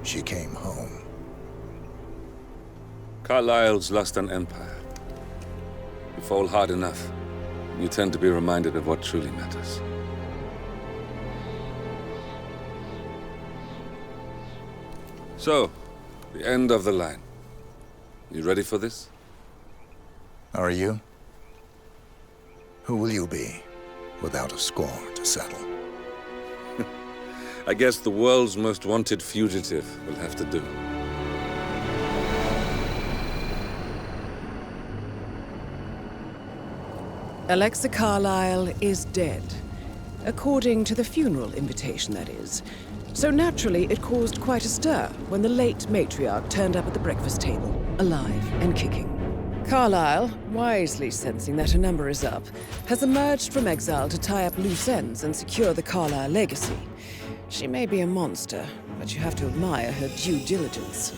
she came home. Carlyle's lost an empire. You fall hard enough, you tend to be reminded of what truly matters. So, the end of the line. You ready for this? Are you? Who will you be, without a score to settle? I guess the world's most wanted fugitive will have to do. Alexa Carlyle is dead. According to the funeral invitation, that is. So naturally, it caused quite a stir when the late matriarch turned up at the breakfast table, alive and kicking. Carlyle, wisely sensing that her number is up, has emerged from exile to tie up loose ends and secure the Carlyle legacy. She may be a monster, but you have to admire her due diligence.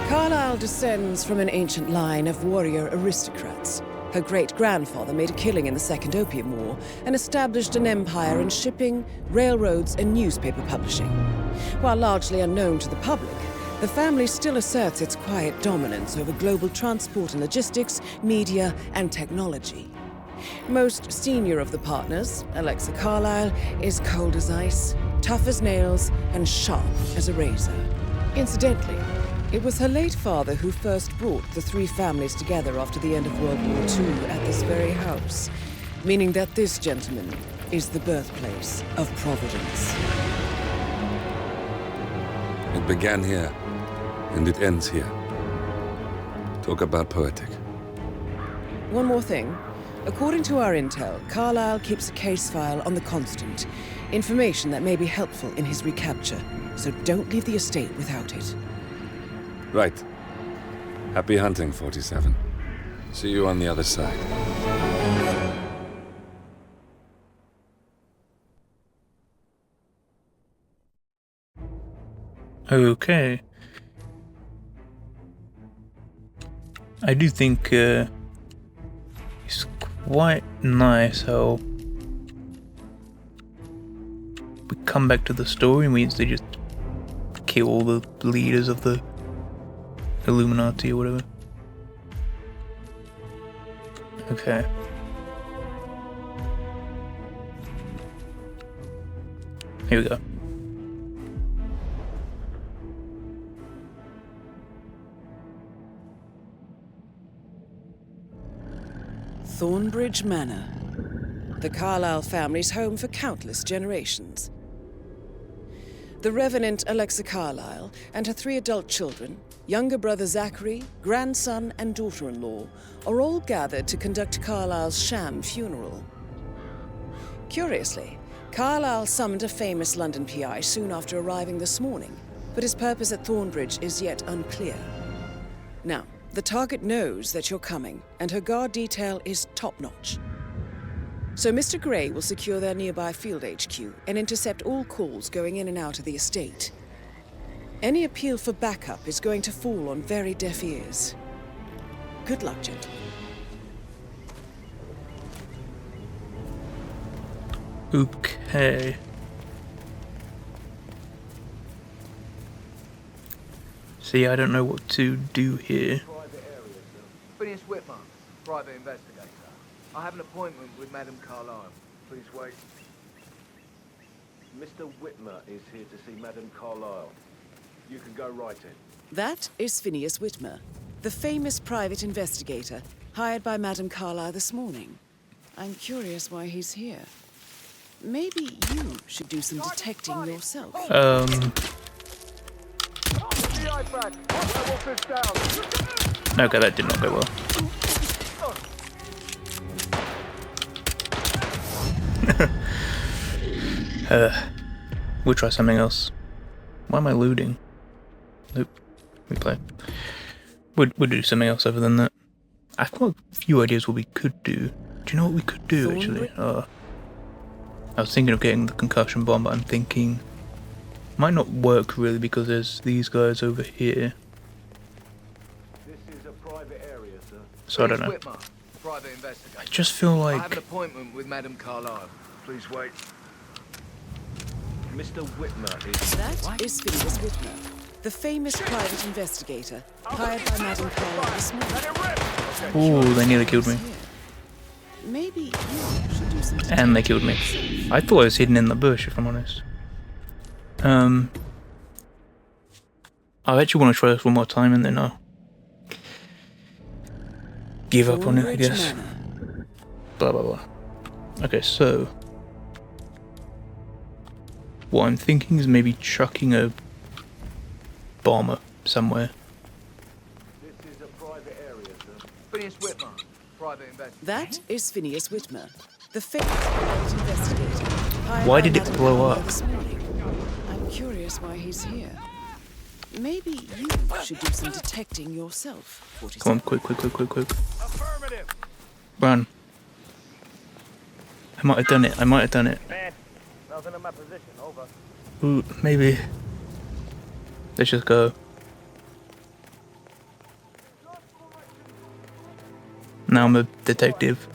Carlyle descends from an ancient line of warrior aristocrats. Her great-grandfather made a killing in the Second Opium War and established an empire in shipping, railroads, and newspaper publishing. While largely unknown to the public, the family still asserts its quiet dominance over global transport and logistics, media, and technology. Most senior of the partners, Alexa Carlyle, is cold as ice, tough as nails, and sharp as a razor. Incidentally, it was her late father who first brought the three families together after the end of World War II at this very house, meaning that this gentleman is the birthplace of Providence. It began here, and it ends here. Talk about poetic. One more thing. According to our intel, Carlyle keeps a case file on the Constant, information that may be helpful in his recapture, so don't leave the estate without it. Right. Happy hunting, 47. See you on the other side. Okay. I do think it's quite nice how we come back to the story and we instead just kill all the leaders of the Illuminati or whatever. Okay. Here we go. Thornbridge Manor. The Carlyle family's home for countless generations. The Revenant Alexa Carlyle and her 3 adult children, younger brother Zachary, grandson, and daughter-in-law, are all gathered to conduct Carlyle's sham funeral. Curiously, Carlyle summoned a famous London PI soon after arriving this morning, but his purpose at Thornbridge is yet unclear. Now, the target knows that you're coming, and her guard detail is top-notch. So Mr. Gray will secure their nearby field HQ and intercept all calls going in and out of the estate. Any appeal for backup is going to fall on very deaf ears. Good luck, gentlemen. Okay. See, I don't know what to do here. Private area, sir. Phineas Whitmer, private investigator. I have an appointment with Madame Carlyle. Please wait. Mr. Whitmer is here to see Madame Carlyle. You can go right in. That is Phineas Whitmer, the famous private investigator hired by Madame Carlyle this morning. I'm curious why he's here. Maybe you should do some detecting yourself. Okay, that did not go well. We'll try something else. Why am I looting? Nope. Replay. We'll do something else other than that. I've got a few ideas what we could do. Do you know what we could do, actually? I was thinking of getting the concussion bomb, but I'm thinking... might not work, really, because there's these guys over here. This is a private area, sir. So I don't know. Whitmer, private investigator. I just feel I have an like... appointment with Madame Carlyle. Please wait. Mr. Whitmer is... That is Phineas Whitmer, the famous private investigator hired by Madame Carlyle this morning. Ooh, they nearly killed me. Maybe you should do some And they killed me. I thought I was hidden in the bush, if I'm honest. I actually want to try this one more time and then I'll give up on it, I guess. Blah, blah, blah. Okay, so what I'm thinking is maybe chucking a bomber somewhere. This is a private area, sir. Phineas Whitmer, private investigator. That is Phineas Whitmer, the famous private investigator hired Why by did it Madame blow Carlyle up? this morning. I'm curious why he's here. Maybe you should do some detecting yourself, 47. Come on, quick. Run. I might have done it. Man, nothing in my position, over. Ooh, maybe. Let's just go. Now I'm a detective.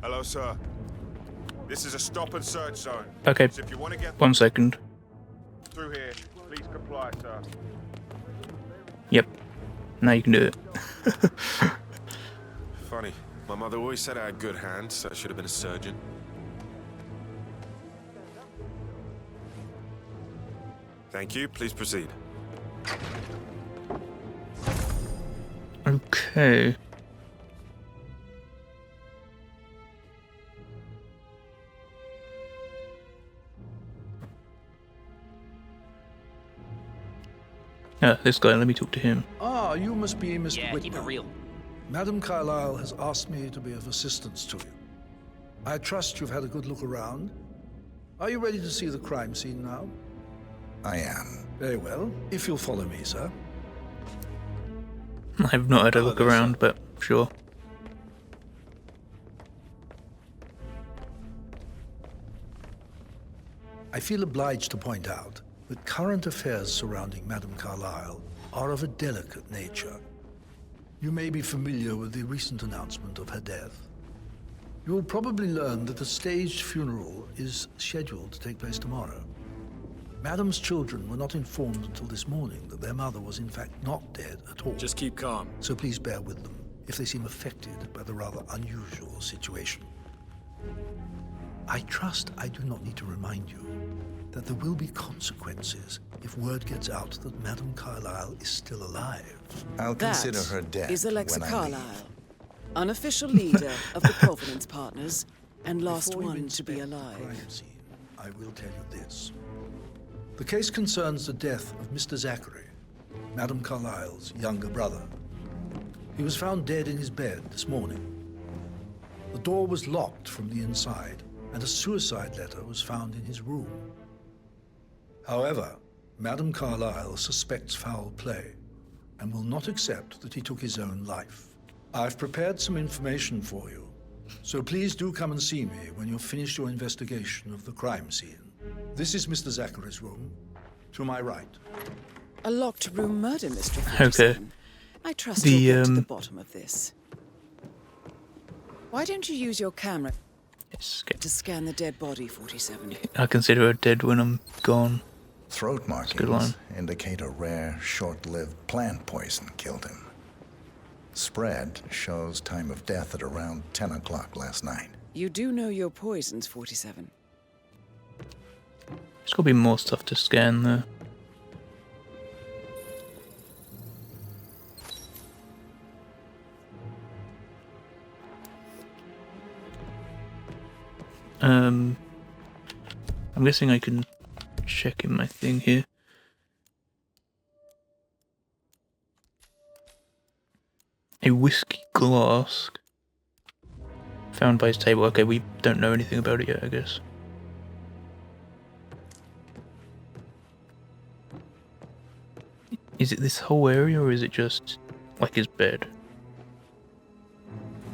Hello, sir. This is a stop and search zone. Okay, So if you want to get 1 second. through here, please comply, sir. Yep. Now you can do it. Funny. My mother always said I had good hands, so I should have been a surgeon. Thank you. Please proceed. Okay. This guy, let me talk to him. Ah, you must be Mr. Yeah, Whitman. keep it real. Madame Carlyle has asked me to be of assistance to you. I trust you've had a good look around. Are you ready to see the crime scene now? I am. Very well. If you'll follow me, sir. I've not had a look around, but sure. I feel obliged to point out that current affairs surrounding Madame Carlyle are of a delicate nature. You may be familiar with the recent announcement of her death. You will probably learn that a staged funeral is scheduled to take place tomorrow. Madame's children were not informed until this morning that their mother was in fact not dead at all. Just keep calm. So please bear with them if they seem affected by the rather unusual situation. I trust I do not need to remind you that there will be consequences if word gets out that Madame Carlyle is still alive. I'll That consider her dead is Alexa when I Carlyle, leave. unofficial leader of the Providence Partners and last Before you one to be inspect the alive. crime scene, I will tell you this. The case concerns the death of Mr. Zachary, Madame Carlyle's younger brother. He was found dead in his bed this morning. The door was locked from the inside, and a suicide letter was found in his room. However, Madame Carlyle suspects foul play and will not accept that he took his own life. I've prepared some information for you, so please do come and see me when you've finished your investigation of the crime scene. This is Mr. Zachary's room, to my right. A locked room murder mystery. Okay. 47. I trust you'll get to the bottom of this. Why don't you use your camera Yes, okay. to scan the dead body, 47? I consider her dead when I'm gone. Throat good markings line. indicate a rare, short-lived plant poison killed him. Spread shows time of death at around 10 o'clock last night. You do know your poisons, 47. There's got to be more stuff to scan there. I'm guessing I can check in my thing here. A whiskey glass found by his table. Okay, we don't know anything about it yet, I guess. Is it this whole area, or is it just like his bed?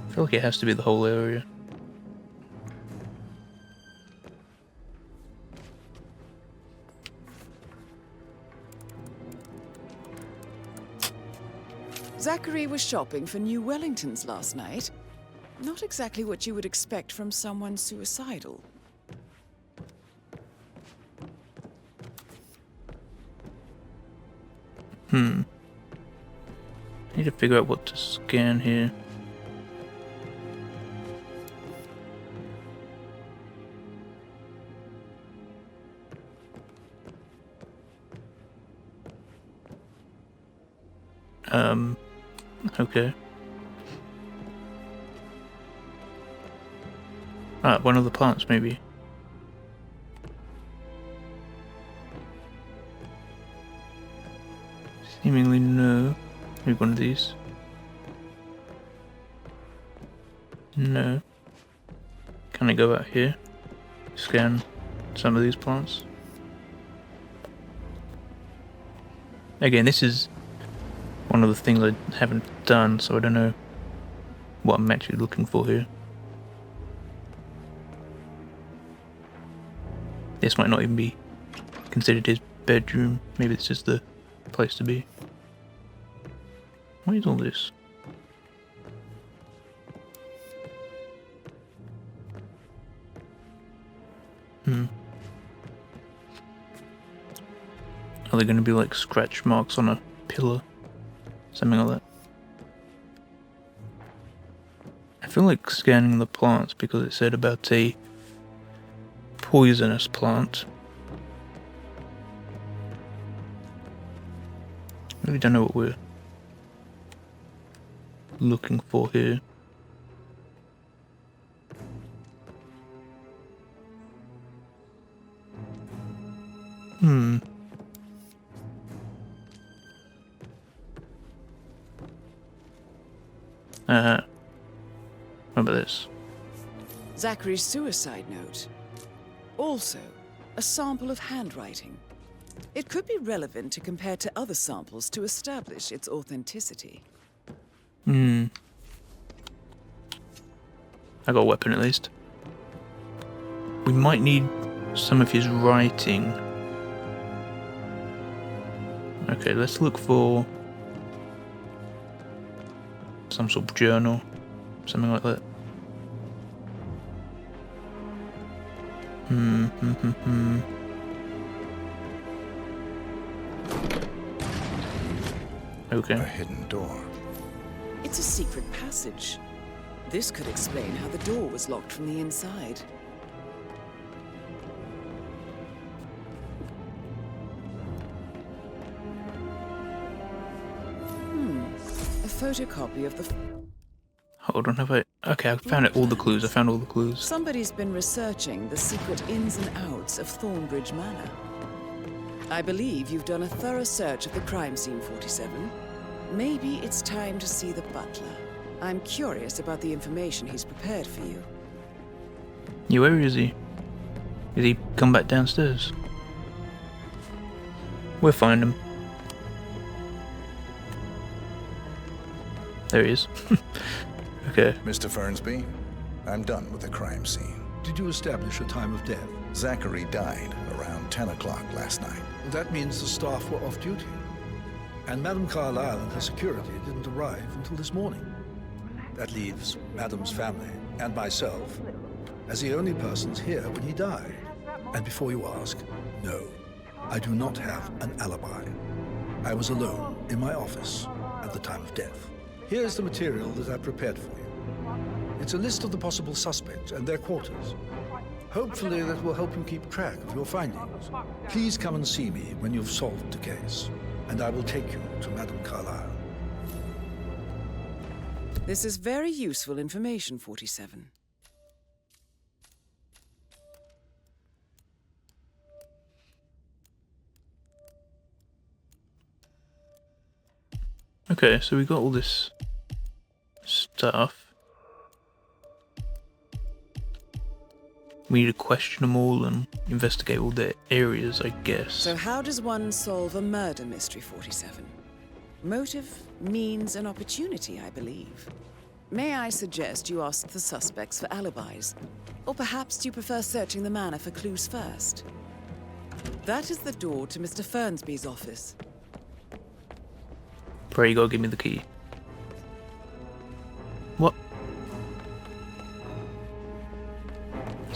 I feel like it has to be the whole area. Zachary was shopping for new Wellingtons last night. Not exactly what you would expect from someone suicidal. I need to figure out what to scan here. Okay. Ah, one of the plants, maybe. Seemingly no. Maybe one of these. No. Can I go out here? Scan some of these plants? Again, this is one of the things I haven't done, so I don't know what I'm actually looking for here. This might not even be considered his bedroom. Maybe this is the place to be. What is all this? Are there going to be like scratch marks on a pillar? Something like that. I feel like scanning the plants because it said about a poisonous plant. Really don't know what we're looking for here. What about this? Zachary's suicide note. Also, a sample of handwriting. It could be relevant to compare to other samples to establish its authenticity. I got a weapon at least. We might need some of his writing. Okay, let's look for some sort of journal, something like that. Okay. A hidden door. It's a secret passage. This could explain how the door was locked from the inside. A photocopy of the... Hold on, have I... Okay, I found it, all the clues. I found all the clues. Somebody's been researching the secret ins and outs of Thornbridge Manor. I believe you've done a thorough search of the crime scene, 47. Maybe it's time to see the butler. I'm curious about the information he's prepared for you. Yeah, where is he? Did he come back downstairs? We'll find him. There he is. Okay. Mr. Fernsby, I'm done with the crime scene. Did you establish a time of death? Zachary died around 10 o'clock last night. That means the staff were off duty. And Madame Carlyle and her security didn't arrive until this morning. That leaves Madame's family and myself as the only persons here when he died. And before you ask, no, I do not have an alibi. I was alone in my office at the time of death. Here's the material that I prepared for you. It's a list of the possible suspects and their quarters. Hopefully that will help you keep track of your findings. Please come and see me when you've solved the case, and I will take you to Madame Carlyle. This is very useful information, 47. Okay, so we got all this stuff. We need to question them all and investigate all their areas, I guess. So how does one solve a murder mystery, 47? Motive, means, and opportunity, I believe. May I suggest you ask the suspects for alibis? Or perhaps do you prefer searching the manor for clues first? That is the door to Mr. Fernsby's office. Pray you gotta give me the key.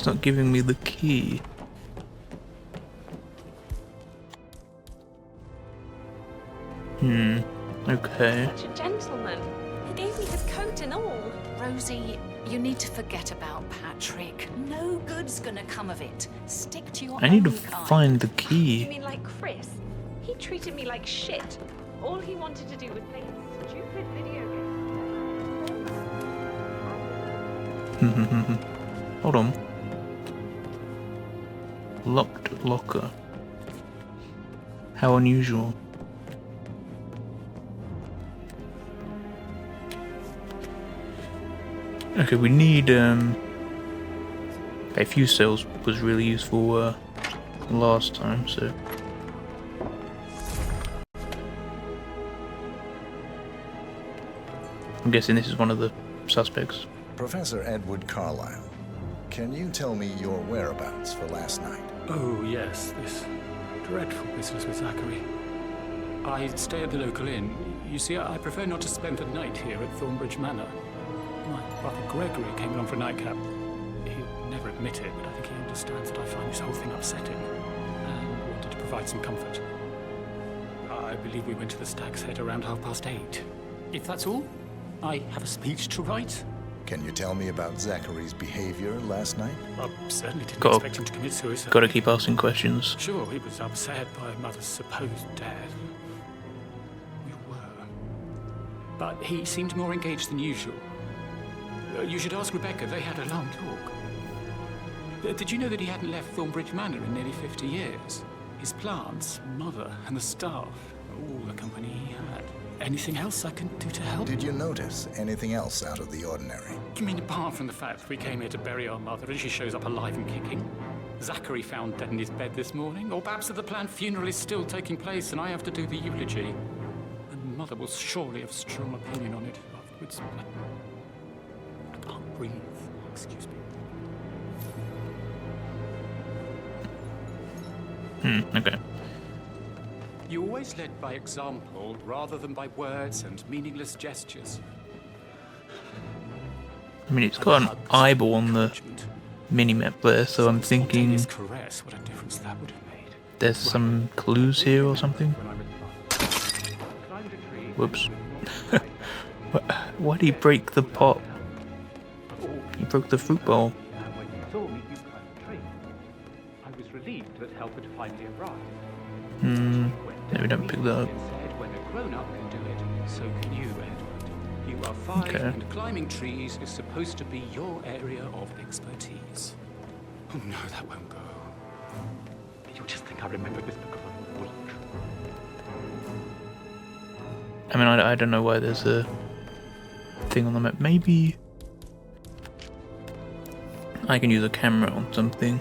It's not giving me the key. Okay. Such a gentleman. He gave me his coat and all. Rosie, you need to forget about Patrick. No good's gonna come of it. Stick to your I need to own kind. find the You key. mean like Chris? He treated me like shit. All he wanted to do was play stupid video games. Hold on. Locked locker. How unusual. Okay, we need a few cells was really useful last time, so I'm guessing this is one of the suspects. Professor Edward Carlyle, can you tell me your whereabouts for last night? Oh, yes, this dreadful business with Zachary. I stay at the local inn. You see, I prefer not to spend the night here at Thornbridge Manor. My brother Gregory came along for a nightcap. He'll never admit it, but I think he understands that I find this whole thing upsetting and wanted to provide some comfort. I believe we went to the Stag's Head around 8:30. If that's all, I have a speech to write. Can you tell me about Zachary's behavior last night? I certainly didn't Gotta- expect him to commit suicide. Gotta keep asking questions. Sure, he was upset by Mother's supposed death. We were. But he seemed more engaged than usual. You should ask Rebecca. They had a long talk. Did you know that he hadn't left Thornbridge Manor in nearly 50 years? His plants, Mother, and the staff, all the company he had. Anything else I can do to help? Did you notice anything else out of the ordinary? You mean apart from the fact that we came here to bury our mother and she shows up alive and kicking? Zachary found dead in his bed this morning? Or perhaps that the planned funeral is still taking place and I have to do the eulogy? And Mother will surely have strong opinion on it afterwards. I can't breathe. Excuse me. Okay. You always led by example rather than by words and meaningless gestures. I mean, it's got an eyeball on the mini-map there, so I'm thinking His caress, what a difference that would have made. there's some clues here or something. Whoops. Why'd he break the pot? He broke the fruit bowl. And when you saw me, you climbed the tree. I was relieved that help had finally arrived. Maybe don't pick that up. Said, when a grown-up can do it, so can you, Edward. You are 5, Okay. and climbing trees is supposed to be your area of expertise. Oh no, that won't go. You'll just think I remembered this because I'm weak. I mean, I don't know why there's a thing on the map. Maybe I can use a camera on something.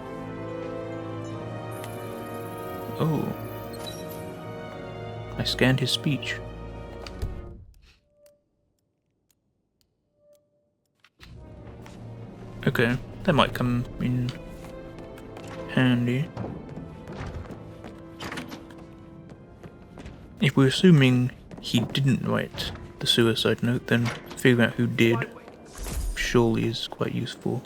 Oh. I scanned his speech. Okay, that might come in handy. If we're assuming he didn't write the suicide note, then figuring out who did surely is quite useful.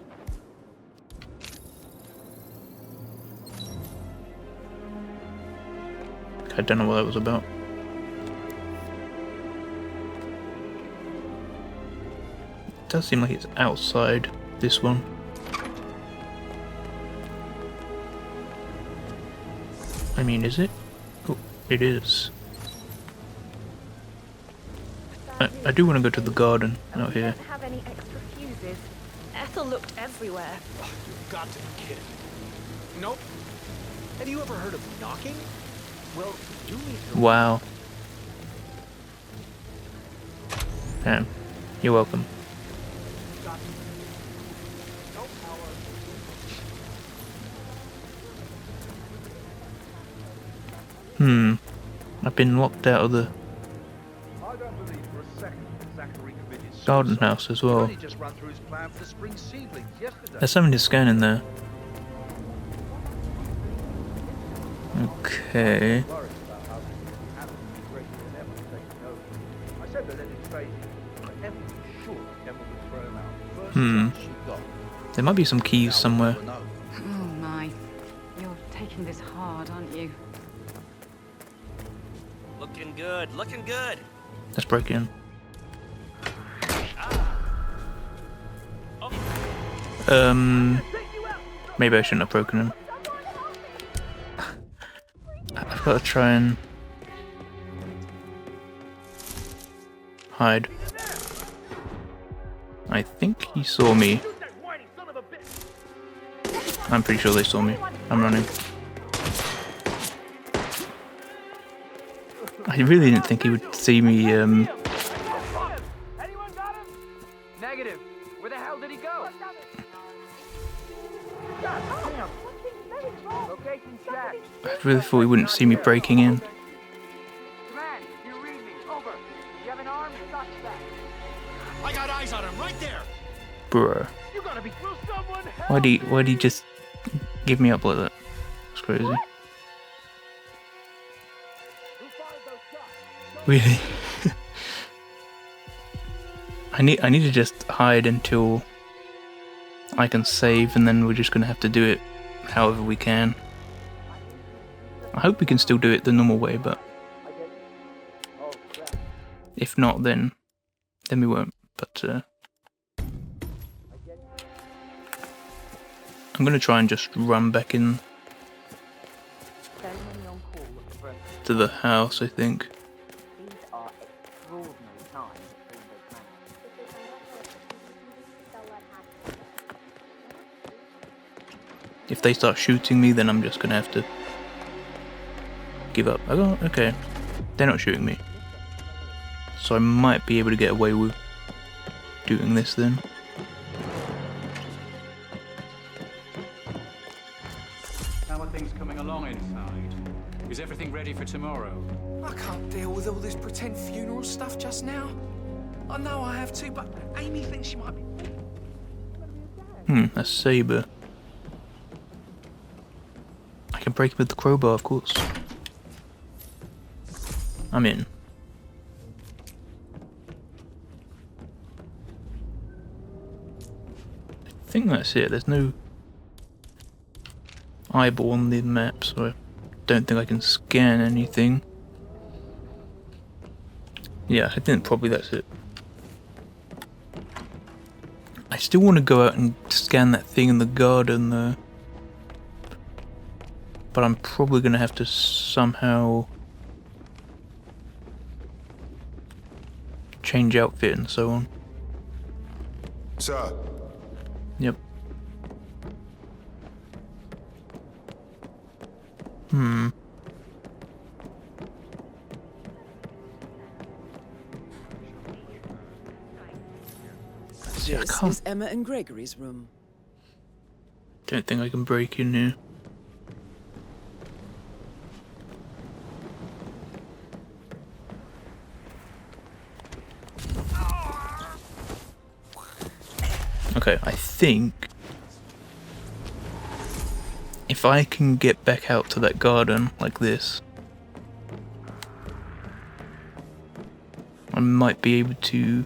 I don't know what that was about. It does seem like it's outside this one. I mean, is it? Oh, it is. I do want to go to the garden out here. Don't have any extra fuses. Ethel looked everywhere. You've got to be kidding. Nope. Have you ever heard of knocking? Well, you need to... Wow. Damn. You're welcome. No power. I've been locked out of the I don't believe for a second that Zachary committed suicide. garden house as well. He just ran through his plan for the spring seedlings yesterday. There's something to scan in there. Okay. Worried about how this would happen to Gregory and Emma taking over. I said they let him stay here, but Emma was sure Emma would throw him out the first chance she got. There might be some keys somewhere. Now we'll never know. making this hard, aren't you? Looking good, looking good. Let's break in. Maybe I shouldn't have broken him. I've got to try and hide. I think he saw me. I'm pretty sure they saw me. I'm running. I really didn't think he would see me. Anyone got him? Negative. Where the hell did he go? God damn. Location check. I really thought he wouldn't see me breaking in. Command, you read me. Over. You have an armed suspect. I got eyes on him right there. Bruh. You gotta be through someone. Why'd he just give me up like that? It's crazy. Really? I need to just hide until I can save, and then we're just gonna have to do it however we can. I hope we can still do it the normal way, but if not, then we won't. But I'm gonna try and just run back in to the house, I think. If they start shooting me, then I'm just gonna have to give up. Okay, they're not shooting me, so I might be able to get away with doing this then. How are things coming along inside? Is everything ready for tomorrow? I can't deal with all this pretend funeral stuff just now. I know I have to, but Amy thinks she might be... A saber. I can break it with the crowbar, of course. I'm in. I think that's it. There's no eyeball on the map, so I don't think I can scan anything. Yeah, I think probably that's it. I still want to go out and scan that thing in the garden though. But I'm probably going to have to somehow change outfit and so on. Sir. Yep. See, I This can't. is Emma and Gregory's room. Don't think I can break in here. Okay, I think if I can get back out to that garden like this, I might be able to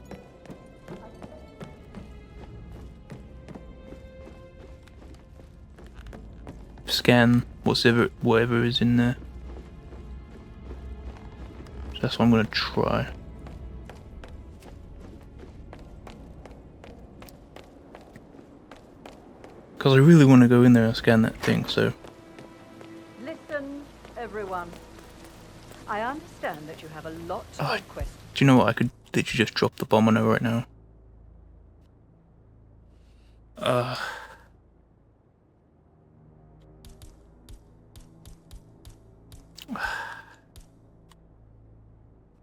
scan whatever is in there. So that's what I'm gonna try. Because I really want to go in there and scan that thing, so... Listen, everyone. I understand that you have a lot Oh, of questions. do you know what? I could literally just drop the bomb on her right now.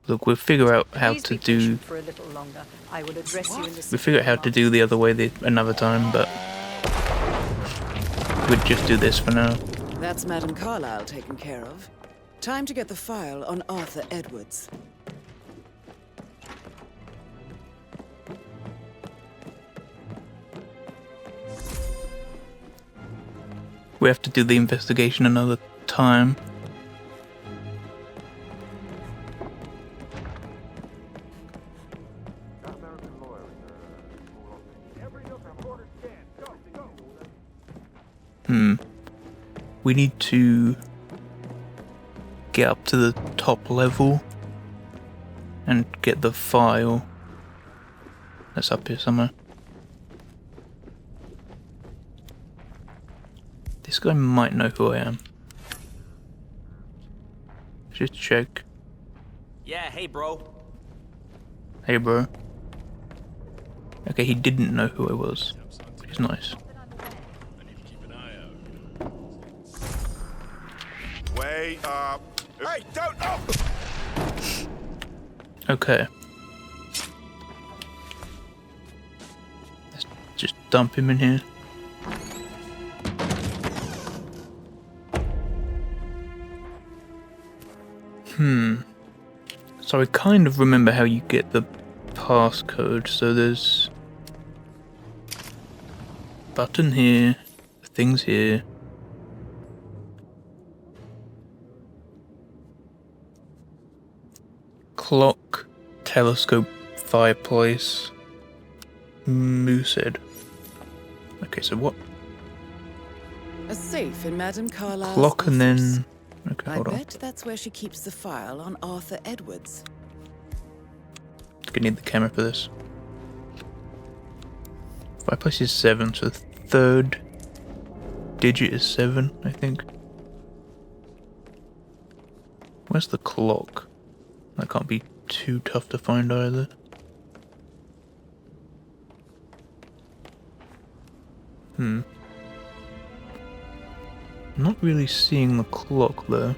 Look, we'll figure out how Please to be do... patient for a little longer. I will address you in the We'll figure out how to do the other way another time, but... we'll just do this for now. That's Madame Carlyle taken care of. Time to get the file on Arthur Edwards. We have to do the investigation another time. we need to get up to the top level and get the file that's up here somewhere. This guy might know who I am. Just check. Yeah, hey, bro. Hey, bro. Okay, he didn't know who I was, which is nice. Way up. Hey, don't. Oh! Okay. Let's just dump him in here. So I kind of remember how you get the passcode. So there's button here, things here. Clock, telescope, fireplace, moosehead. Okay, so what? A safe in Madame Carlyle's Clock and office. then... Okay, hold on. I bet that's where she keeps the file on Arthur Edwards. Gonna need the camera for this. Fireplace is 7, so the third digit is 7, I think. Where's the clock? That can't be too tough to find either. Not really seeing the clock though.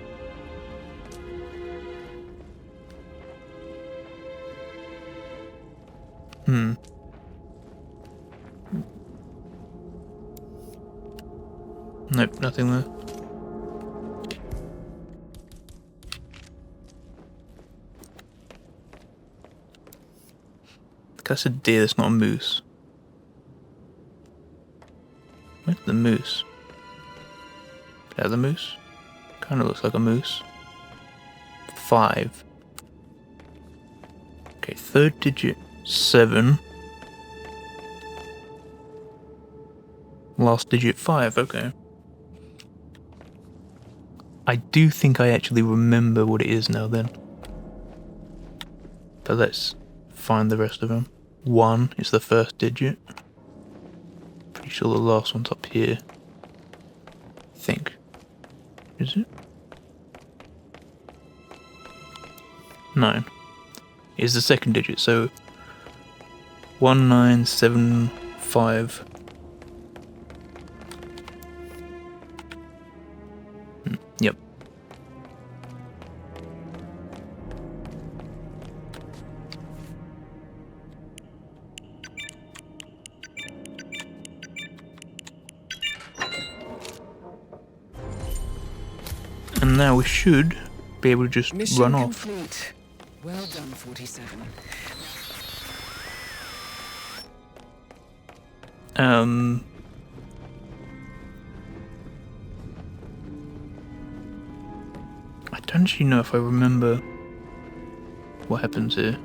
Nope, nothing there. That's a deer, that's not a moose. Where's the moose? Is that the moose? Kinda looks like a moose. 5. Okay, third digit 7. Last digit 5, okay. I do think I actually remember what it is now then. But let's find the rest of them. 1 is the first digit. Pretty sure the last one's up here. I think. Is it? 9 is the second digit, so 1975. Yep. And now we should be able to just Mission run off. complete. Well done, 47. I don't actually know if I remember what happens here.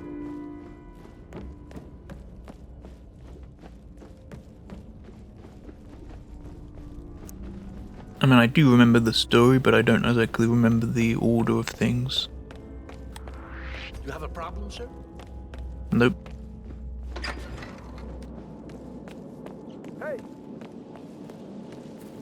I mean, I do remember the story, but I don't exactly remember the order of things. You have a problem, sir? Nope. Hey!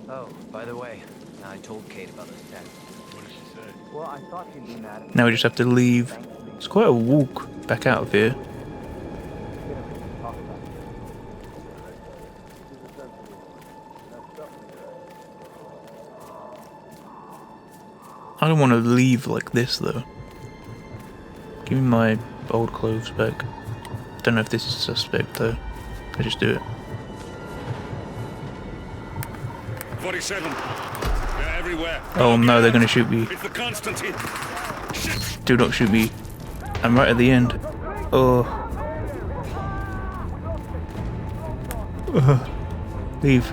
Oh, by the way, I told Kate about this test. What did she say? Well, I thought she'd be mad at me. Now we just have to leave. It's quite a walk back out of here. I don't want to leave like this though. Give me my old clothes back. Don't know if this is suspect though. I just do it. 47. They're everywhere. Oh no, they're gonna shoot me. It's the Constantine. Shit. Do not shoot me. I'm right at the end. Oh. Leave.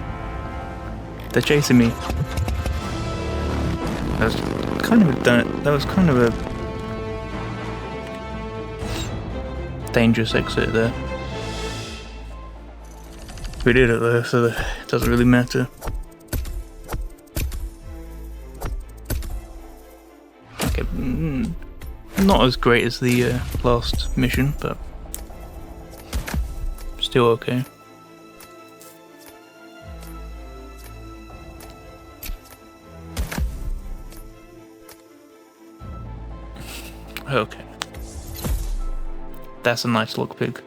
They're chasing me. That was kind of a dangerous exit there. We did it though, so it doesn't really matter. Not as great as the last mission, but still okay. Okay. That's a nice lockpick.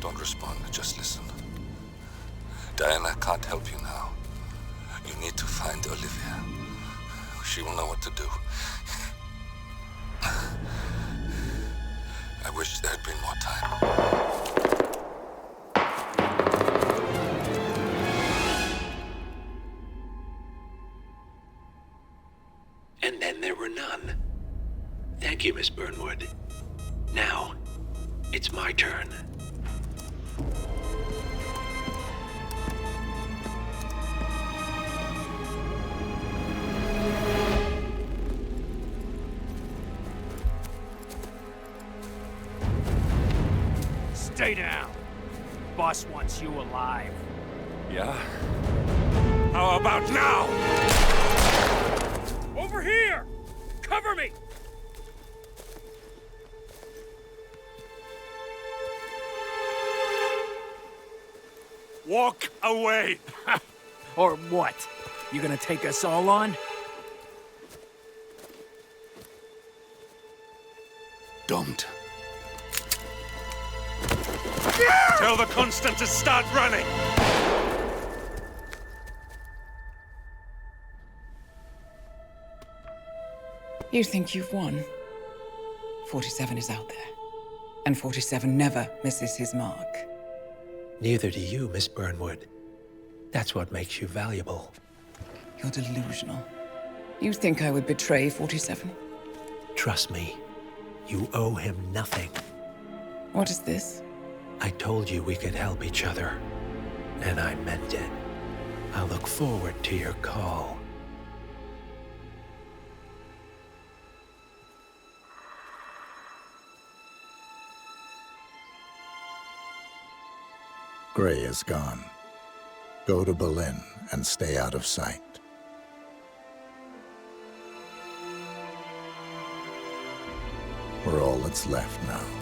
Don't respond, just listen. Diana can't help you now. You need to find Olivia. She will know what to do. I wish there had been more time. And then there were none. Thank you, Miss Burnwood. Now, it's my turn. Stay down. Boss wants you alive. Yeah? How about now? Over here! Cover me! Walk away! Or what? You gonna take us all on? Don't. Tell the Constant to start running! You think you've won? 47 is out there. And 47 never misses his mark. Neither do you, Miss Burnwood. That's what makes you valuable. You're delusional. You think I would betray 47? Trust me, you owe him nothing. What is this? I told you we could help each other, and I meant it. I look forward to your call. Gray is gone. Go to Berlin and stay out of sight. We're all that's left now.